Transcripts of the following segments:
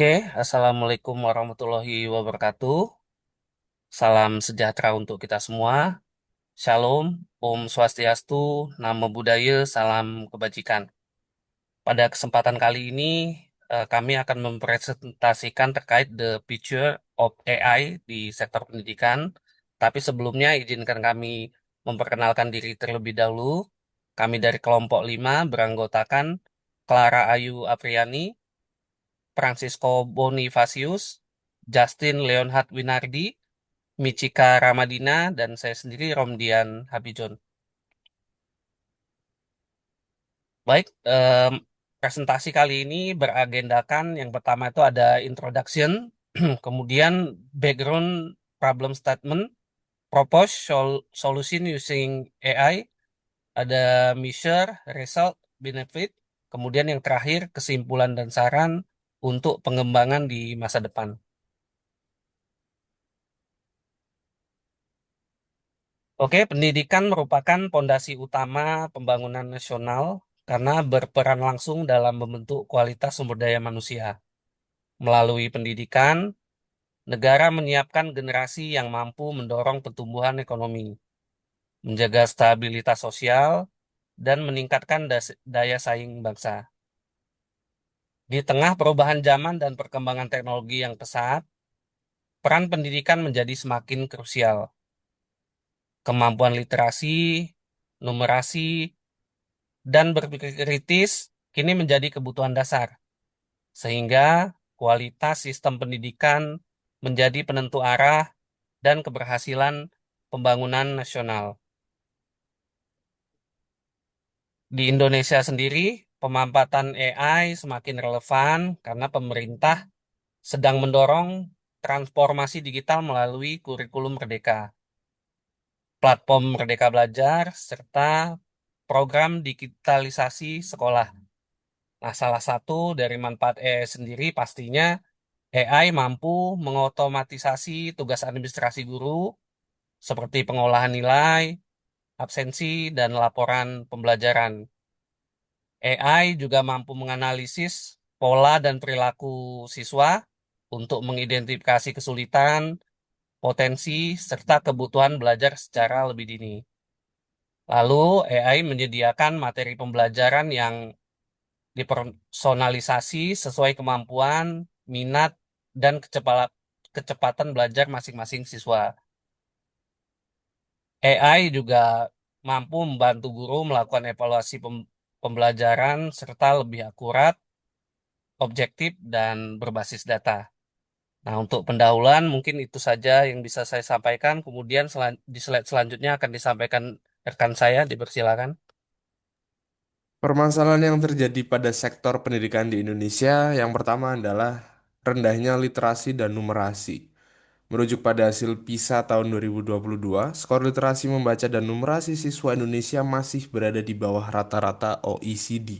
Oke, Assalamualaikum warahmatullahi wabarakatuh. Salam sejahtera untuk kita semua. Shalom, Om Swastiastu, Namo Buddhaya, salam kebajikan. Pada kesempatan kali ini, kami akan mempresentasikan terkait the future of AI di sektor pendidikan. Tapi sebelumnya, izinkan kami memperkenalkan diri terlebih dahulu. Kami dari kelompok 5 beranggotakan Clara Ayu Apriani, Francisco Bonifacius, Justin Leonhard Winardi, Michika Ramadina, dan saya sendiri Romdian Habijon. Baik, presentasi kali ini beragendakan yang pertama itu ada introduction, kemudian background problem statement, propose solution using AI, ada measure, result, benefit, kemudian yang terakhir kesimpulan dan saran untuk pengembangan di masa depan. Oke, pendidikan merupakan pondasi utama pembangunan nasional karena berperan langsung dalam membentuk kualitas sumber daya manusia. Melalui pendidikan, negara menyiapkan generasi yang mampu mendorong pertumbuhan ekonomi, menjaga stabilitas sosial, dan meningkatkan daya saing bangsa. Di tengah perubahan zaman dan perkembangan teknologi yang pesat, peran pendidikan menjadi semakin krusial. Kemampuan literasi, numerasi, dan berpikir kritis kini menjadi kebutuhan dasar, sehingga kualitas sistem pendidikan menjadi penentu arah dan keberhasilan pembangunan nasional. Di Indonesia sendiri, pemanfaatan AI semakin relevan karena pemerintah sedang mendorong transformasi digital melalui kurikulum Merdeka, platform Merdeka Belajar, serta program digitalisasi sekolah. Nah, salah satu dari manfaat AI sendiri pastinya AI mampu mengotomatisasi tugas administrasi guru seperti pengolahan nilai, absensi, dan laporan pembelajaran. AI juga mampu menganalisis pola dan perilaku siswa untuk mengidentifikasi kesulitan, potensi, serta kebutuhan belajar secara lebih dini. Lalu, AI menyediakan materi pembelajaran yang dipersonalisasi sesuai kemampuan, minat, dan kecepatan belajar masing-masing siswa. AI juga mampu membantu guru melakukan evaluasi pembelajaran serta lebih akurat, objektif, dan berbasis data. Nah, untuk pendahuluan mungkin itu saja yang bisa saya sampaikan. Kemudian di slide selanjutnya akan disampaikan rekan saya, dipersilakan. Permasalahan yang terjadi pada sektor pendidikan di Indonesia yang pertama adalah rendahnya literasi dan numerasi. Merujuk pada hasil PISA tahun 2022, skor literasi membaca dan numerasi siswa Indonesia masih berada di bawah rata-rata OECD.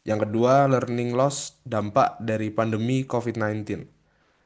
Yang kedua, learning loss dampak dari pandemi COVID-19.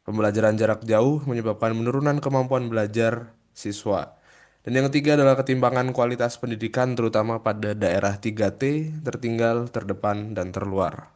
Pembelajaran jarak jauh menyebabkan penurunan kemampuan belajar siswa. Dan yang ketiga adalah ketimpangan kualitas pendidikan terutama pada daerah 3T, tertinggal, terdepan, dan terluar.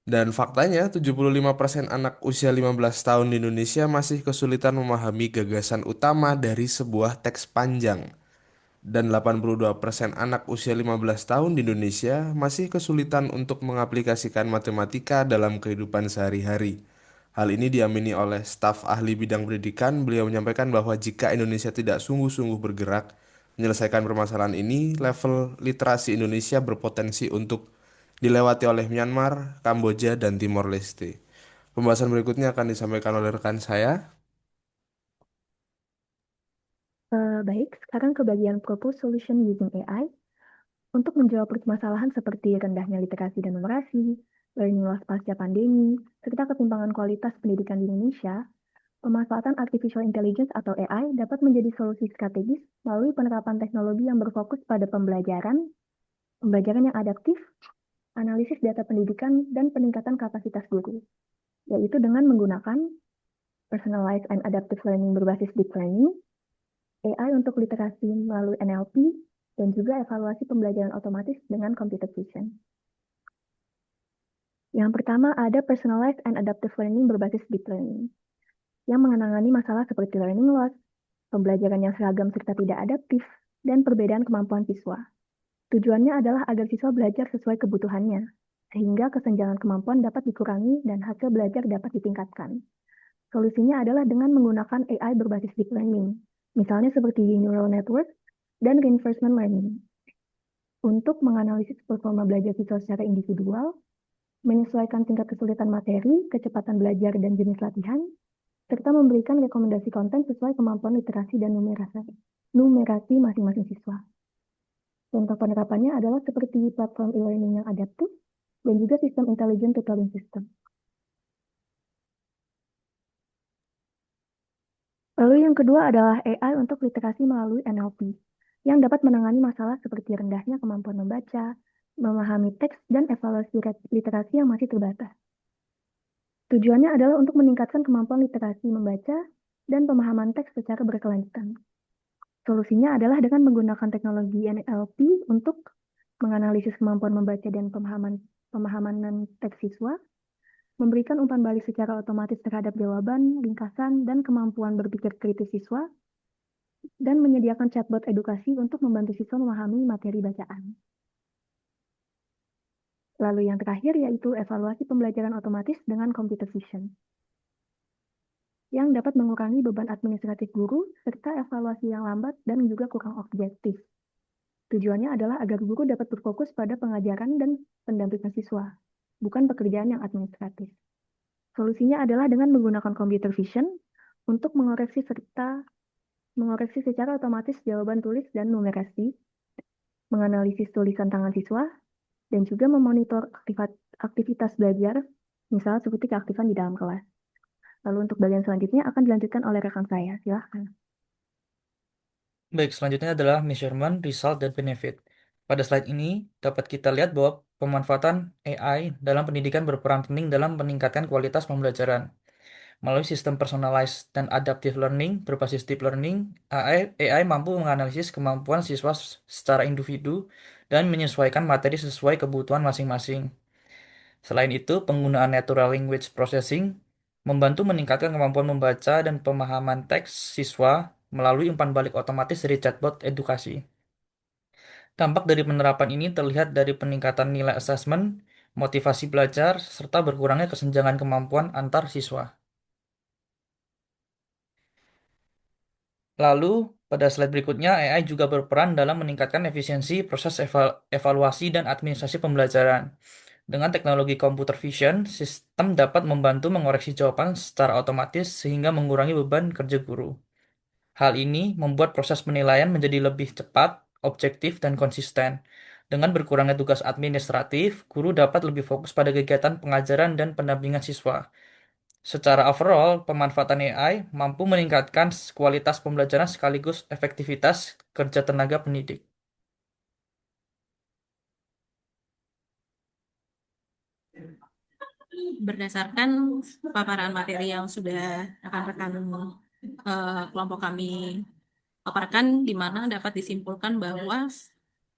Dan faktanya, 75% anak usia 15 tahun di Indonesia masih kesulitan memahami gagasan utama dari sebuah teks panjang. Dan 82% anak usia 15 tahun di Indonesia masih kesulitan untuk mengaplikasikan matematika dalam kehidupan sehari-hari. Hal ini diamini oleh staf ahli bidang pendidikan. Beliau menyampaikan bahwa jika Indonesia tidak sungguh-sungguh bergerak menyelesaikan permasalahan ini, level literasi Indonesia berpotensi untuk dilewati oleh Myanmar, Kamboja, dan Timor Leste. Pembahasan berikutnya akan disampaikan oleh rekan saya. Baik, sekarang ke bagian propose solution using AI. Untuk menjawab permasalahan seperti rendahnya literasi dan numerasi, learning loss pasca pandemi, serta ketimpangan kualitas pendidikan di Indonesia, pemanfaatan artificial intelligence atau AI dapat menjadi solusi strategis melalui penerapan teknologi yang berfokus pada pembelajaran yang adaptif, analisis data pendidikan, dan peningkatan kapasitas guru, yaitu dengan menggunakan personalized and adaptive learning berbasis deep learning, AI untuk literasi melalui NLP, dan juga evaluasi pembelajaran otomatis dengan computer vision. Yang pertama ada personalized and adaptive learning berbasis deep learning, yang mengenangani masalah seperti learning loss, pembelajaran yang seragam serta tidak adaptif, dan perbedaan kemampuan siswa. Tujuannya adalah agar siswa belajar sesuai kebutuhannya, sehingga kesenjangan kemampuan dapat dikurangi dan hasil belajar dapat ditingkatkan. Solusinya adalah dengan menggunakan AI berbasis deep learning, misalnya seperti neural network dan reinforcement learning, untuk menganalisis performa belajar siswa secara individual, menyesuaikan tingkat kesulitan materi, kecepatan belajar, dan jenis latihan, serta memberikan rekomendasi konten sesuai kemampuan literasi dan numerasi masing-masing siswa. Contoh penerapannya adalah seperti platform e-learning yang adaptif dan juga sistem intelligent tutoring system. Lalu yang kedua adalah AI untuk literasi melalui NLP, yang dapat menangani masalah seperti rendahnya kemampuan membaca, memahami teks, dan evaluasi literasi yang masih terbatas. Tujuannya adalah untuk meningkatkan kemampuan literasi membaca dan pemahaman teks secara berkelanjutan. Solusinya adalah dengan menggunakan teknologi NLP untuk menganalisis kemampuan membaca dan pemahaman teks siswa, memberikan umpan balik secara otomatis terhadap jawaban, ringkasan, dan kemampuan berpikir kritis siswa, dan menyediakan chatbot edukasi untuk membantu siswa memahami materi bacaan. Lalu yang terakhir yaitu evaluasi pembelajaran otomatis dengan computer vision, yang dapat mengurangi beban administratif guru serta evaluasi yang lambat dan juga kurang objektif. Tujuannya adalah agar guru dapat berfokus pada pengajaran dan pendampingan siswa, bukan pekerjaan yang administratif. Solusinya adalah dengan menggunakan computer vision untuk mengoreksi secara otomatis jawaban tulis dan numerasi, menganalisis tulisan tangan siswa, dan juga memonitor aktivitas belajar, misalnya seperti keaktifan di dalam kelas. Lalu untuk bagian selanjutnya akan dilanjutkan oleh rekan saya. Silahkan. Baik, selanjutnya adalah measurement, result, dan benefit. Pada slide ini dapat kita lihat bahwa pemanfaatan AI dalam pendidikan berperan penting dalam meningkatkan kualitas pembelajaran. Melalui sistem personalized dan adaptive learning berbasis deep learning, AI mampu menganalisis kemampuan siswa secara individu dan menyesuaikan materi sesuai kebutuhan masing-masing. Selain itu, penggunaan natural language processing membantu meningkatkan kemampuan membaca dan pemahaman teks siswa melalui umpan balik otomatis dari chatbot edukasi. Dampak dari penerapan ini terlihat dari peningkatan nilai asesmen, motivasi belajar, serta berkurangnya kesenjangan kemampuan antar siswa. Lalu, pada slide berikutnya, AI juga berperan dalam meningkatkan efisiensi proses evaluasi dan administrasi pembelajaran. Dengan teknologi computer vision, sistem dapat membantu mengoreksi jawaban secara otomatis sehingga mengurangi beban kerja guru. Hal ini membuat proses penilaian menjadi lebih cepat, objektif, dan konsisten. Dengan berkurangnya tugas administratif, guru dapat lebih fokus pada kegiatan pengajaran dan pendampingan siswa. Secara overall, pemanfaatan AI mampu meningkatkan kualitas pembelajaran sekaligus efektivitas kerja tenaga pendidik. Berdasarkan paparan materi yang sudah rekan-rekan kelompok kami paparkan, di mana dapat disimpulkan bahwa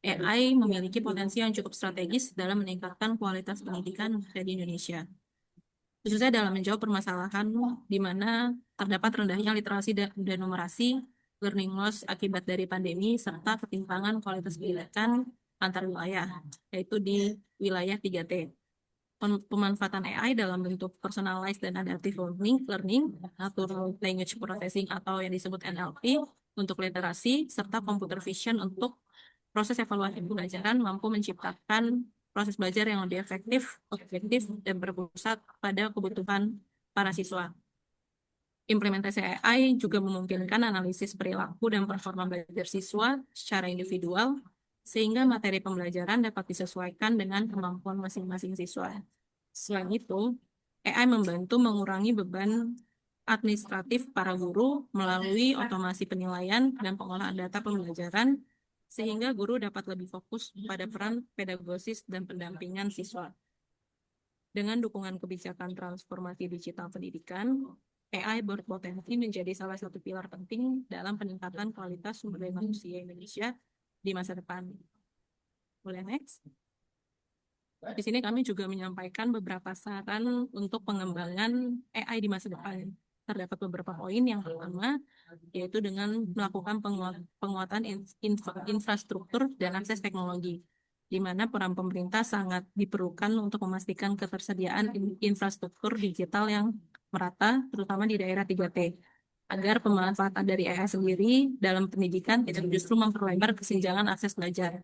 AI memiliki potensi yang cukup strategis dalam meningkatkan kualitas pendidikan di Indonesia, khususnya dalam menjawab permasalahan di mana terdapat rendahnya literasi dan numerasi, learning loss akibat dari pandemi, serta ketimpangan kualitas pendidikan antar wilayah, yaitu di wilayah 3T. Pemanfaatan AI dalam bentuk personalized dan adaptive learning, natural language processing atau yang disebut NLP untuk literasi, serta computer vision untuk proses evaluasi pembelajaran mampu menciptakan proses belajar yang lebih efektif, objektif, dan berpusat pada kebutuhan para siswa. Implementasi AI juga memungkinkan analisis perilaku dan performa belajar siswa secara individual, sehingga materi pembelajaran dapat disesuaikan dengan kemampuan masing-masing siswa. Selain itu, AI membantu mengurangi beban administratif para guru melalui otomasi penilaian dan pengolahan data pembelajaran, sehingga guru dapat lebih fokus pada peran pedagogisis dan pendampingan siswa. Dengan dukungan kebijakan transformasi digital pendidikan, AI berpotensi menjadi salah satu pilar penting dalam peningkatan kualitas sumber daya manusia Indonesia di masa depan. Boleh next? Di sini kami juga menyampaikan beberapa saran untuk pengembangan AI di masa depan. Terdapat beberapa poin. Yang pertama, yaitu dengan melakukan penguatan infrastruktur dan akses teknologi, di mana peran pemerintah sangat diperlukan untuk memastikan ketersediaan infrastruktur digital yang merata, terutama di daerah 3T, agar pemanfaatan dari AI sendiri dalam pendidikan tidak justru memperlebar kesenjangan akses belajar.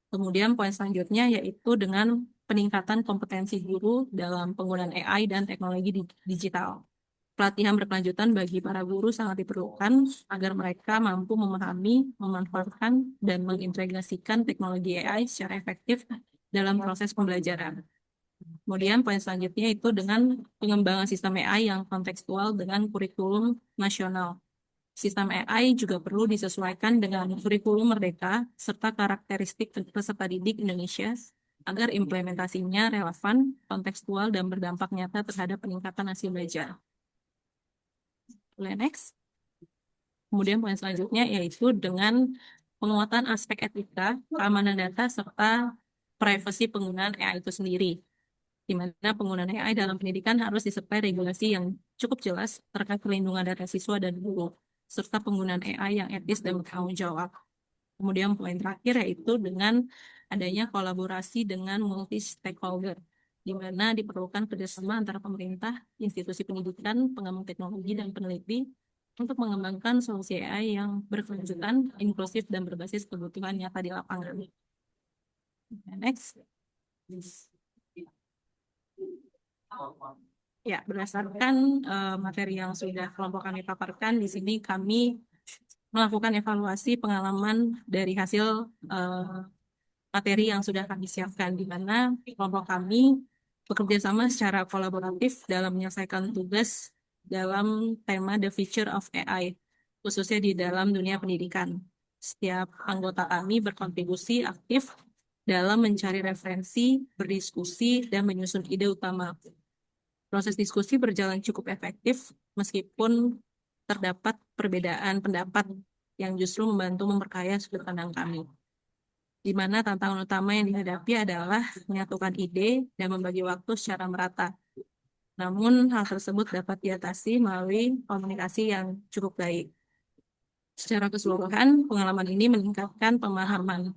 Kemudian poin selanjutnya yaitu dengan peningkatan kompetensi guru dalam penggunaan AI dan teknologi digital. Pelatihan berkelanjutan bagi para guru sangat diperlukan agar mereka mampu memahami, memanfaatkan, dan mengintegrasikan teknologi AI secara efektif dalam proses pembelajaran. Kemudian poin selanjutnya itu dengan pengembangan sistem AI yang kontekstual dengan kurikulum nasional. Sistem AI juga perlu disesuaikan dengan kurikulum merdeka serta karakteristik peserta didik Indonesia agar implementasinya relevan, kontekstual, dan berdampak nyata terhadap peningkatan hasil belajar. Boleh next. Kemudian poin selanjutnya yaitu dengan penguatan aspek etika, keamanan data, serta privasi penggunaan AI itu sendiri, di mana penggunaan AI dalam pendidikan harus disertai regulasi yang cukup jelas terkait perlindungan data siswa dan guru, serta penggunaan AI yang etis dan bertanggung jawab. Kemudian poin terakhir yaitu dengan adanya kolaborasi dengan multi-stakeholder, di mana diperlukan kerjasama antara pemerintah, institusi pendidikan, pengembang teknologi, dan peneliti untuk mengembangkan solusi AI yang berkelanjutan, inklusif, dan berbasis kebutuhan nyata di lapangan. Next. Ya, berdasarkan materi yang sudah kelompok kami paparkan, di sini kami melakukan evaluasi pengalaman dari hasil materi yang sudah kami siapkan, di mana kelompok kami bekerja sama secara kolaboratif dalam menyelesaikan tugas dalam tema The Future of AI, khususnya di dalam dunia pendidikan. Setiap anggota kami berkontribusi aktif dalam mencari referensi, berdiskusi, dan menyusun ide utama. Proses diskusi berjalan cukup efektif, meskipun terdapat perbedaan pendapat yang justru membantu memperkaya sudut pandang kami, di mana tantangan utama yang dihadapi adalah menyatukan ide dan membagi waktu secara merata. Namun, hal tersebut dapat diatasi melalui komunikasi yang cukup baik. Secara keseluruhan, pengalaman ini meningkatkan pemahaman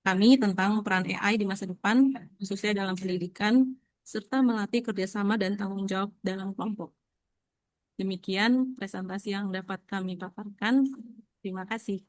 kami tentang peran AI di masa depan, khususnya dalam pendidikan, serta melatih kerjasama dan tanggung jawab dalam kelompok. Demikian presentasi yang dapat kami paparkan. Terima kasih.